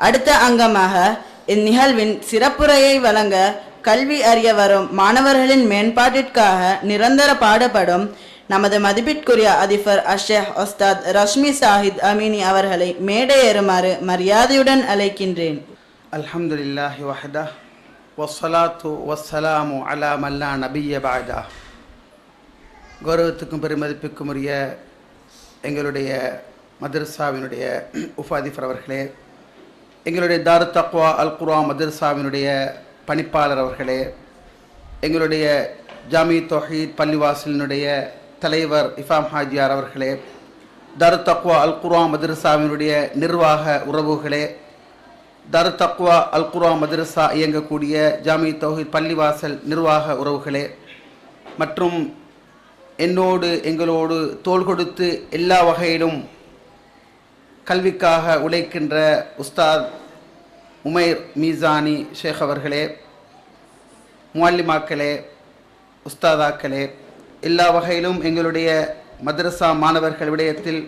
அடுத்த அங்கமாக இந்நிகழ்வின் சிறப்புரையை வழங்க கல்வி அறிய வரும் மாணவர்களின் மேம்பாட்டிற்காக நிரந்தர பாடுபடும் நமது மதிப்பிற்குரிய அதிபர் அஷேக் உஸ்தாத் ரஷ்மி சாஹித் அமீனி அவர்களை மேடை ஏறுமாறு மரியாதையுடன் அழைக்கின்றேன். அல்ஹம்துலில்லாஹி வஹ்தா வஸ்ஸலாத்து வஸ்ஸலாமு அலா மல்லா நபிய்ய பஅதா. கௌரவத்துக்கும் பெருமதிப்புக்கும் உரிய எங்களுடைய மதரசாவினுடைய உஃபாதிஃபர் அவர்களே, எங்களுடைய தாருத் தக்வா அல் குர்ஆன் மதரசாவினுடைய பணிப்பாளர் அவர்களே, எங்களுடைய ஜாமி தௌஹீத் பள்ளிவாசலினுடைய தலைவர் இஃபாம் ஹாஜியார் அவர்களே, தாருத் தக்வா அல் குர்ஆன் மதரசாவினுடைய நிர்வாக உறவுகளே, தாருத் தக்வா அல் குர்ஆன் மதரசா இயங்கக்கூடிய ஜாமி தௌஹீத் பள்ளிவாசல் நிர்வாக உறவுகளே, மற்றும் என்னோடு எங்களோடு தோள் கொடுத்து எல்லா வகையிலும் கல்விக்காக உழைக்கின்ற உஸ்தாத் உமைர் மீசானி ஷேக் அவர்களே, முஅல்லிமாக்களே, உஸ்தாதாக்களே, எல்லா வகையிலும் எங்களுடைய மதரசா மாணவர்கள் விடயத்தில்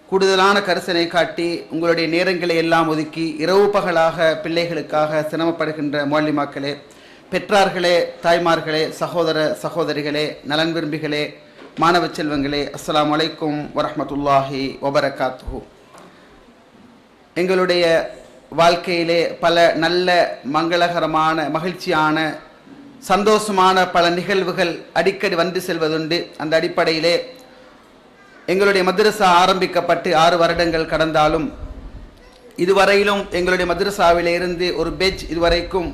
கூடுதலான கரிசனை காட்டி உங்களுடைய நேரங்களை எல்லாம் ஒதுக்கி இரவு பகலாக பிள்ளைகளுக்காக சிரமப்படுகின்ற முஅல்லிமாக்களே, பெற்றார்களே, தாய்மார்களே, சகோதர சகோதரிகளே, நலன் விரும்பிகளே, மாணவ செல்வங்களே, அஸ்ஸலாமு அலைக்கும் வரஹ்மத்துல்லாஹி வபரகாத்துஹு. எங்களுடைய வாழ்க்கையிலே பல நல்ல மங்களகரமான மகிழ்ச்சியான சந்தோஷமான பல நிகழ்வுகள் அடிக்கடி வந்து செல்வதுண்டு. அந்த அடிப்படையிலே எங்களுடைய மதரசா ஆரம்பிக்கப்பட்டு 6 வருடங்கள் கடந்தாலும் இதுவரையிலும் எங்களுடைய மதரசாவிலே இருந்து ஒரு பெஞ்ச் இதுவரைக்கும்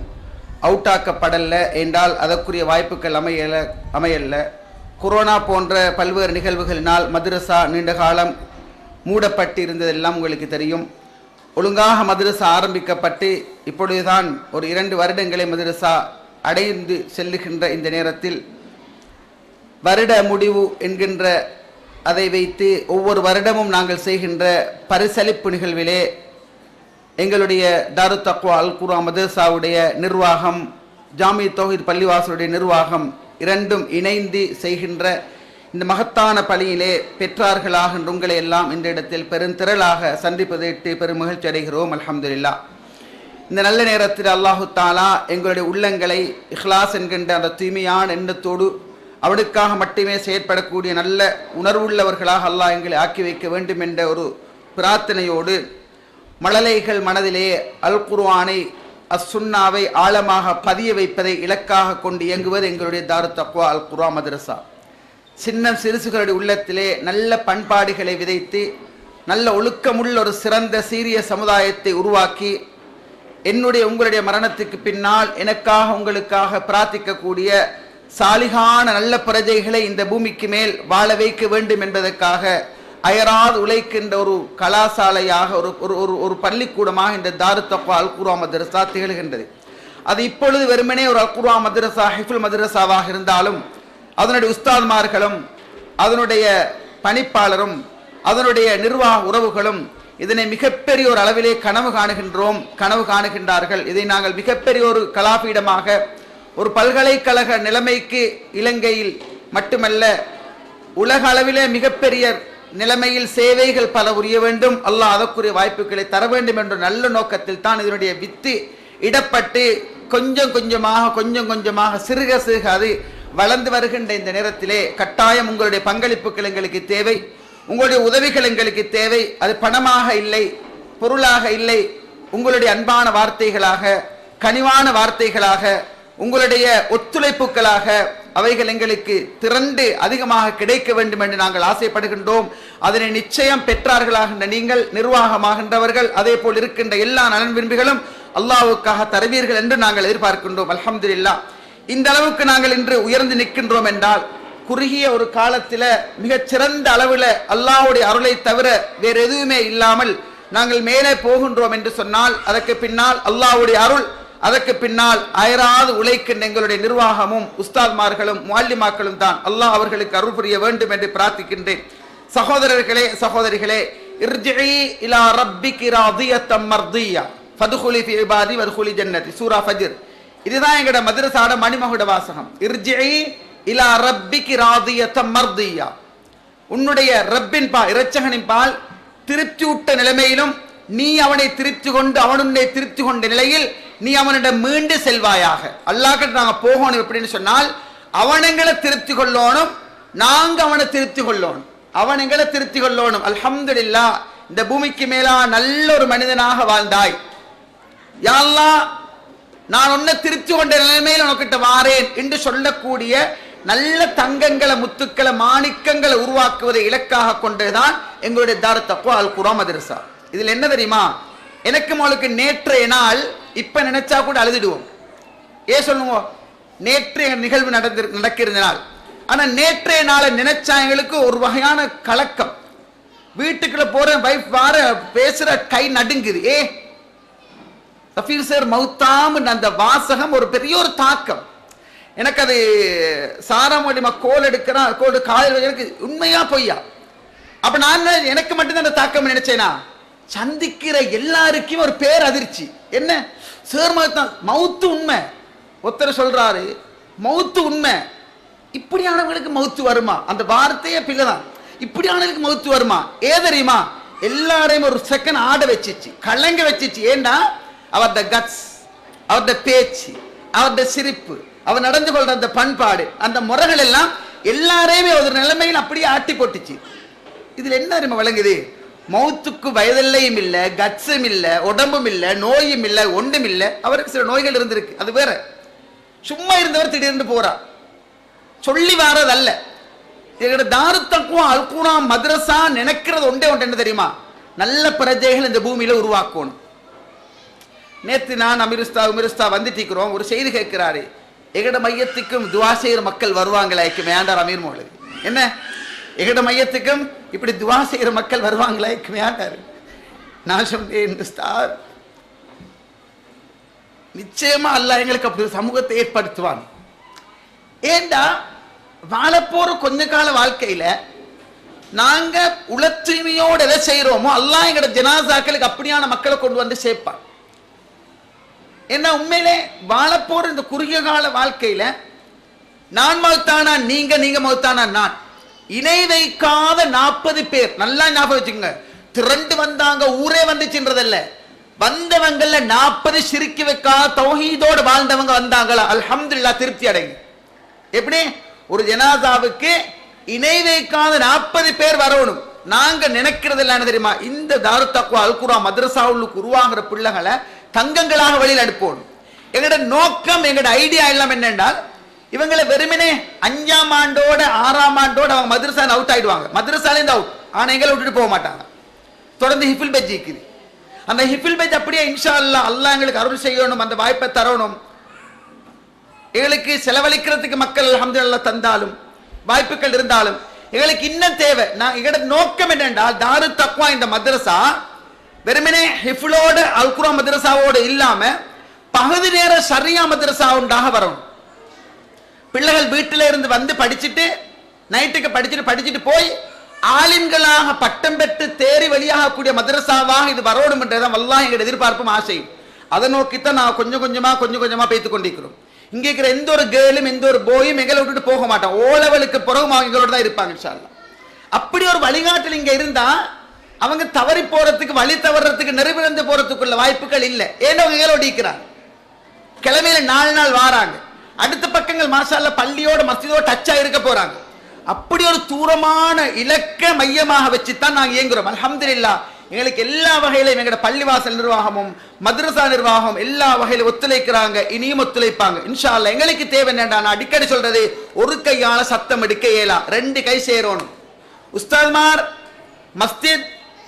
அவுட் ஆக்கப்படல என்றால் அதற்குரிய வாய்ப்புகள் அமையல்ல. கொரோனா போன்ற பல்வேறு நிகழ்வுகளினால் மதரசா நீண்ட காலம் மூடப்பட்டு இருந்ததெல்லாம் உங்களுக்கு தெரியும். ஒழுங்காக மதரசா ஆரம்பிக்கப்பட்டு இப்பொழுதுதான் ஒரு 2 வருடங்களை மதரசா அடைந்து செல்லுகின்ற இந்த நேரத்தில் வருட முடிவு என்கின்ற அதை வைத்து ஒவ்வொரு வருடமும் நாங்கள் செய்கின்ற பரிசளிப்பு நிகழ்விலே எங்களுடைய தாருத் தக்வா அல் குர்ஆன் மதரசாவுடைய நிர்வாகம், ஜாமி தௌஹீத் பள்ளிவாசலுடைய நிர்வாகம் இரண்டும் இணைந்து செய்கின்ற இந்த மகத்தான பணியிலே பெற்றார்களாகின்ற உங்களை எல்லாம் இந்த இடத்தில் பெருந்திரளாக சந்திப்பதையிட்டு பெரும் மகிழ்ச்சி அடைகிறோம். அல்ஹம்துலில்லாஹ். இந்த நல்ல நேரத்தில் அல்லாஹு தாலா எங்களுடைய உள்ளங்களை இஹ்லாஸ் என்கின்ற அந்த தூய்மையான எண்ணத்தோடு அவனுக்காக மட்டுமே செயற்படக்கூடிய நல்ல உணர்வுள்ளவர்களாக அல்லாஹ் எங்களை ஆக்கி வைக்க வேண்டும் என்ற ஒரு பிரார்த்தனையோடு மழலைகள் மனதிலே அல் குர்ஆனை அஸ்ஸுன்னாவை ஆழமாக பதிய வைப்பதை இலக்காக கொண்டு இயங்குவது எங்களுடைய தாருத் தக்வா அல் குர்ஆன் மதரசா. சின்ன சிறுசுகளுடைய உள்ளத்திலே நல்ல பண்பாடுகளை விதைத்து நல்ல ஒழுக்கமுள்ள ஒரு சிறந்த சீரிய சமுதாயத்தை உருவாக்கி என்னுடைய உங்களுடைய மரணத்துக்கு பின்னால் எனக்காக உங்களுக்காக பிரார்த்திக்கக்கூடிய சாலிகான நல்ல பிரஜைகளை இந்த பூமிக்கு மேல் வாழ வைக்க வேண்டும் என்பதற்காக அயராது உழைக்கின்ற ஒரு கலாசாலையாக ஒரு பள்ளிக்கூடமாக இந்த தாருத் தக்வா அல் குர்ஆன் மதரசா திகழ்கின்றது. அது இப்பொழுது வெறுமனே ஒரு அல் குர்ஆன் மதரசா ஹிஃபுல் மதரசாவாக இருந்தாலும் அதனுடைய உஸ்தாத்மார்களும் அதனுடைய பணிப்பாளரும் அதனுடைய நிர்வாக உறவுகளும் இதனை மிகப்பெரிய ஒரு அளவிலே கனவு காணுகின்றார்கள். இதை நாங்கள் மிகப்பெரிய ஒரு கலாபீடமாக ஒரு பல்கலைக்கழக நிலைமைக்கு இலங்கையில் மட்டுமல்ல உலக அளவிலே மிகப்பெரிய நிலைமையில் சேவைகள் பல உரிய வேண்டும், அல்லாஹ் அதற்குரிய வாய்ப்புகளை தர வேண்டும் என்ற நல்ல நோக்கத்தில் தான் இதனுடைய வித்து இடப்பட்டு கொஞ்சம் கொஞ்சமாக சிறுக அது வளர்ந்து வருகின்ற இந்த நேரத்திலே கட்டாயம் உங்களுடைய பங்களிப்புகள் எங்களுக்கு தேவை, உங்களுடைய உதவிகள் எங்களுக்கு தேவை. அது பணமாக இல்லை, பொருளாக இல்லை, உங்களுடைய அன்பான வார்த்தைகளாக, கனிவான வார்த்தைகளாக, உங்களுடைய ஒத்துழைப்புகளாக அவைகள் எங்களுக்கு திரண்டு அதிகமாக கிடைக்க வேண்டும் என்று நாங்கள் ஆசைப்படுகின்றோம். அதனை நிச்சயம் பெற்றார்களாகின்ற நீங்கள், நிர்வாகமாகின்றவர்கள், அதே போல் இருக்கின்ற எல்லா நலன் விரும்பிகளும் அல்லாஹ்வுக்காக தருவீர்கள் என்று நாங்கள் எதிர்பார்க்கின்றோம். அல்ஹம்துலில்லாஹ். இந்த அளவுக்கு நாங்கள் இன்று உயர்ந்து நிற்கின்றோம் என்றால் குறுகிய ஒரு காலத்தில் மிகச்சிறந்த அளவில் அல்லாஹ்வுடைய அருளை தவிர வேறு எதுவுமே இல்லாமல் நாங்கள் மேலே போகின்றோம் என்று சொன்னால் அதற்கு பின்னால் அல்லாஹ்வுடைய அருள், அதற்கு பின்னால் அயராது உழைக்கின்ற எங்களுடைய நிர்வாகமும் உஸ்தாத்மார்களும் முஅல்லிமாக்களும் தான். அல்லாஹ் அவர்களுக்கு அருள் புரிய வேண்டும் என்று பிரார்த்திக்கின்றேன். சகோதரர்களே, சகோதரிகளே, இர்ஜிஇ இலா ரப்பிகி ராதியத்தம் மர்தியா ஃபதுகுலி ஃபி இபாதி வதுகுலி ஜன்னதி, சூரா ஃபஜ்ர். இதுதான் எங்கட மதரசாட மணிமகுட வாசகம். இர்ஜிஇ இலா ரப்பிகி ராதியத்தம் மர்தியா, உன்னுடைய ரப்பின் பால், இரட்சகனின் பால் திருப்தியூட்ட நிலைமையிலும் நீ அவனை திருப்தி கொண்டு அவன் உன்னை திருப்தி கொண்ட நிலையில் நீ அவனிடம் மீண்டு செல்வாயாக. அல்லாஹ் கிட்ட நாங்க போகணும் எப்படின்னு சொன்னால் அவன் எங்களை திருப்தி கொள்ளணும், நாங்க அவனை திருப்தி கொள்ளணும், அவன் எங்களை திருப்தி கொள்ளணும். அல்ஹம்துலில்லாஹ், இந்த பூமிக்கு மேலா நல்ல ஒரு மனிதனாக வாழ்ந்தாய். யா அல்லாஹ், நான் உன்னை திருப்தி கொண்ட நிலைமையில் உனக்கிட்ட வாரேன் என்று சொல்லக்கூடிய நல்ல தங்கங்களை, முத்துக்களை, மாணிக்கங்களை உருவாக்குவதை இலக்காக கொண்டுதான் எங்களுடைய தாருத் தக்வா அல் குர்ஆன் மதரசா. இதுல என்ன தெரியுமா, எனக்கு உங்களுக்கு நேற்றைய நாள் இப்ப நினைச்சா கூட அழுதுடுவோம். ஏன் சொல்லுவோம், நேற்றைய நிகழ்வு நடக்கிற நாள். ஆனா நேற்றைய நாளை நினைச்சா எங்களுக்கு ஒரு வகையான கலக்கம். வீட்டுக்குள்ள போற வைஃப் வார பேசுற கை நடுங்குது. சஃபீர் சார் மௌத்தாம் அந்த வாசகம் ஒரு பெரிய ஒரு தாக்கம். எனக்கு அது சாராமோடிமா கோல் எடுக்கிறா, கோல் காதல் எனக்கு உண்மையா பொய்யா? அப்ப நான் எனக்கு மட்டும்தான் அந்த தாக்கம் நினைச்சேனா, சந்திக்கிற எல்லாருக்கும் ஒரு பேர் அதிர்ச்சி. என்ன சார் மவுத்து உண்மை. ஒருத்தர் சொல்றாரு மவுத்து உண்மை, இப்படியானவங்களுக்கு மவுத்து வருமா? அந்த வார்த்தையே பிள்ளைதான். இப்படியானவங்களுக்கு மவுத்து வருமா? தெரியுமா, எல்லாரையும் ஒரு செகண்ட் ஆட வச்சிச்சு, கலங்க வச்சிச்சு. ஏண்டா அவருடைய கட்ஸ், அவருடைய பேச்சு, அவருடைய சிரிப்பு, அவர் நடந்து கொள்ற அந்த பண்பாடு, அந்த முறைகள் எல்லாம் எல்லாரையுமே ஒரு நிலைமையில் அப்படியே ஆட்டி போட்டுச்சு. இதுல என்ன தெரியுமா விளங்குது, மௌத்துக்கு வயதில்லையும் இல்லை, கட்ஸும் இல்லை, உடம்பும் இல்லை, நோயும் இல்லை, ஒன்றும் இல்லை. அவருக்கு சில நோய்கள் இருந்திருக்கு, அது வேற. சும்மா இருந்தவர் திடீர்னு போறார், சொல்லி வாரது அல்ல. எங்களோட தாருத் தக்வா அல் குர்ஆன் மதரசா நினைக்கிறது ஒன்றே ஒன்று என்ன தெரியுமா, நல்ல பிரஜைகள் இந்த பூமியில உருவாக்கணும். நேற்று நான் அமிர்ஸ்தா வந்துட்டிருக்கிறோம். ஒரு செய்தி கேட்கிறாரு, எங்கட மையத்துக்கும் துவா செய்கிற மக்கள் வருவாங்களா? மேண்டார் அமீர் மௌலவி, என்ன எங்கட மையத்துக்கும் இப்படி துவா செய்கிற மக்கள் வருவாங்களா? மேண்டார். நான் சொன்னேன், நிச்சயமா அல்லாஹ் எங்களுக்கு அப்படி சமூகத்தை ஏற்படுத்துவான். ஏண்டா வாழப்போற கொஞ்ச கால வாழ்க்கையில நாங்க உள தூய்மையோடு எதை செய்யறோமோ அல்லாஹ் எங்கட ஜனாசாக்களுக்கு அப்படியான மக்களை கொண்டு வந்து சேர்ப்பான். என்ன உண்மையிலே வாழப்போற இந்த குறுகிய கால வாழ்க்கையில நான் மௌத்தானா நீங்க, நீங்க மௌத்தானா நான், இணை வைக்காத 40 பேர், நல்லா ஞாபகம் வச்சுக்கோங்க. திரண்டு வந்தாங்க, ஊரே வந்துச்சுன்றதல்ல, வந்தவங்கள்ல 40 சிரிக்கி வைக்காத தௌஹீதோடு வாழ்ந்தவங்க வந்தாங்களா? அல்ஹம்துலில்லாஹ், திருப்தி அடைங்க. எப்படி ஒரு ஜனாசாவுக்கு இணை வைக்காத 40 பேர் வரணும். நாங்க நினைக்கிறது என்ன தெரியுமா, இந்த தாருத் தக்வா அல் குர்ஆன் மதரசாவுக்கு உருவாகிற பிள்ளைகளை தங்கங்களாக வழியில் அனுப்பணும். எங்களோட நோக்கம், எங்களோட ஐடியா எல்லாம் என்னென்றால், இவங்களை வெறுமனே 5ஆம் ஆண்டோட 6ஆம் ஆண்டோட அவங்க மதரசா அவுட் ஆயிடுவாங்க. மதரசாலேருந்து அவுட், ஆனா எங்களை விட்டுட்டு போக மாட்டாங்க. தொடர்ந்து ஹிஃபில் பெஜ் இருக்குது. அந்த ஹிஃபில் பெஜ் அப்படியே இன்ஷா அல்லாஹ் அல்லாஹ் எங்களுக்கு அருள் செய்யணும், அந்த வாய்ப்பை தரணும். எங்களுக்கு செலவழிக்கிறதுக்கு மக்கள் அல்ஹம்துலில்லாஹ் தந்தாலும், வாய்ப்புகள் இருந்தாலும் எங்களுக்கு இன்னும் தேவை. எங்களோட நோக்கம் என்னென்றால், தாருத் தக்வா இந்த மதரசா வெறுமனே ஹிஃபுலோட அல் குர்ஆன் மதரசாவோடு இல்லாம பகுதி நேர ஷரியா மதரசா உண்டாக வரணும். பிள்ளைகள் வீட்டில இருந்து வந்து படிச்சுட்டு நைட்டுக்கு படிச்சுட்டு போய் ஆலிம்களாக பட்டம் பெற்று தேறி வெளியாகக்கூடிய மதரசாவாக இது வரணும் என்றதான் வல்லாஹ் எங்களுடைய எதிர்பார்ப்பும் ஆசையும். அதை நோக்கித்தான் நான் கொஞ்சம் கொஞ்சமா பேத்து கொண்டிருக்கிறோம். இங்க இருக்கிற எந்த ஒரு கேர்ளும் எந்த ஒரு போயும் எங்களை விட்டுட்டு போக மாட்டோம். ஓ லெவலுக்கு பிறகு எங்களோட தான் இருப்பாங்க இன்ஷா அல்லாஹ். அப்படி ஒரு வழிகாட்டல் இங்க இருந்தா அவங்க தவறி போறதுக்கு, வழி தவறதுக்கு, நெருவிழந்து போறதுக்குள்ள வாய்ப்புகள் இல்லை. ஏன்னா எங்களோட இருக்கிறாங்க, கிழமையில 4 நாள் வாராங்க, அடுத்த பக்கங்கள் மாஷா அல்லாஹ் பள்ளியோட மஸ்ஜிதோட டச்சா இருக்க போறாங்க. அப்படி ஒரு தூரமான இலக்க மையமாக வச்சுதான் நாங்க இயங்குறோம். அல்ஹம்துலில்லாஹ், எங்களுக்கு எல்லா வகையிலும் எங்களோட பள்ளிவாசல் நிர்வாகமும் மதரசா நிர்வாகம் எல்லா வகையிலும் ஒத்துழைக்கிறாங்க, இனியும் ஒத்துழைப்பாங்க இன்ஷா அல்லாஹ். எங்களுக்கு தேவை என்னடா, நான் அடிக்கடி சொல்றது, ஒரு கையால சத்தம் எடுக்க இயலா, 2 கை சேரணும். உஸ்தாத்மார், மஸ்ஜித்,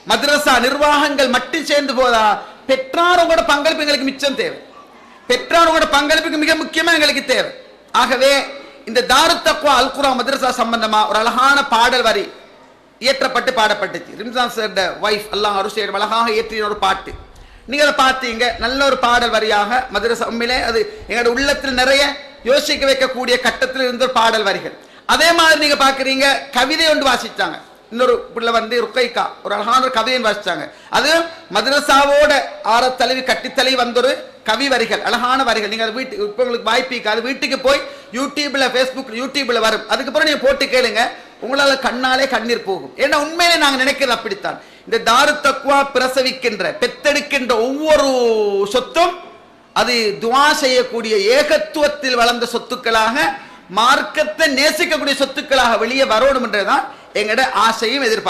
மதரசா நிர்வாகங்கள் மட்டும் சேர்ந்து போதா, பெற்றாரோட பங்களிப்பு எங்களுக்கு மிச்சம் தேவை. பெற்றாரோட பங்களிப்புக்கு மிக முக்கியமா எங்களுக்கு தேவை. ஆகவே இந்த தாருத் தக்வா அல் குர்ஆன் மதரசா சம்பந்தமா ஒரு அழகான பாடல் வரி இயற்றப்பட்டு பாடப்பட்டுச்சு. ரிம்சான் சார் வைஃப் அல்லாஹ் அருஷேர் அழகாக இயற்றின ஒரு பாட்டு, நீங்க அதை பார்த்தீங்க. நல்ல ஒரு பாடல் வரியாக மதரசா, உண்மையிலே அது எங்களோட உள்ளத்தில் நிறைய யோசிக்க வைக்கக்கூடிய கட்டத்தில் இருந்த ஒரு பாடல் வரிகள். அதே மாதிரி நீங்க பாக்குறீங்க, கவிதை ஒன்று வாசிச்சாங்க. இன்னொரு பிள்ளை வந்து ருக்கைக்கா ஒரு அழகான ஒரு கவிதையை வாசிச்சாங்க. அது மதரசாவோட ஆரத்தழுவி கட்டித்தலை வந்த ஒரு கவி வரிகள், அழகான வரிகள். நீங்க வீட்டு இப்போ உங்களுக்கு வாய்ப்பு அது வீட்டுக்கு போய் யூடியூப்ல, ஃபேஸ்புக், யூடியூப்ல வரும். அதுக்கப்புறம் நீங்க போட்டு கேளுங்க, உங்களால கண்ணாலே கண்ணீர் போகும். ஏன்னா உண்மையிலே நாங்க நினைக்கிறது அப்படித்தான். இந்த தாரு தக்வா பிரசவிக்கின்ற பெத்தெடுக்கின்ற ஒவ்வொரு சொத்தும் அது துஆ செய்யக்கூடிய ஏகத்துவத்தில் வளர்ந்த சொத்துக்களாக மார்க்கத்தை நேசிக்கக்கூடிய சொத்துக்களாக வெளியே வரணும் என்றுதான் எங்கட ஆசையும் எதிர்பார்ப்பு.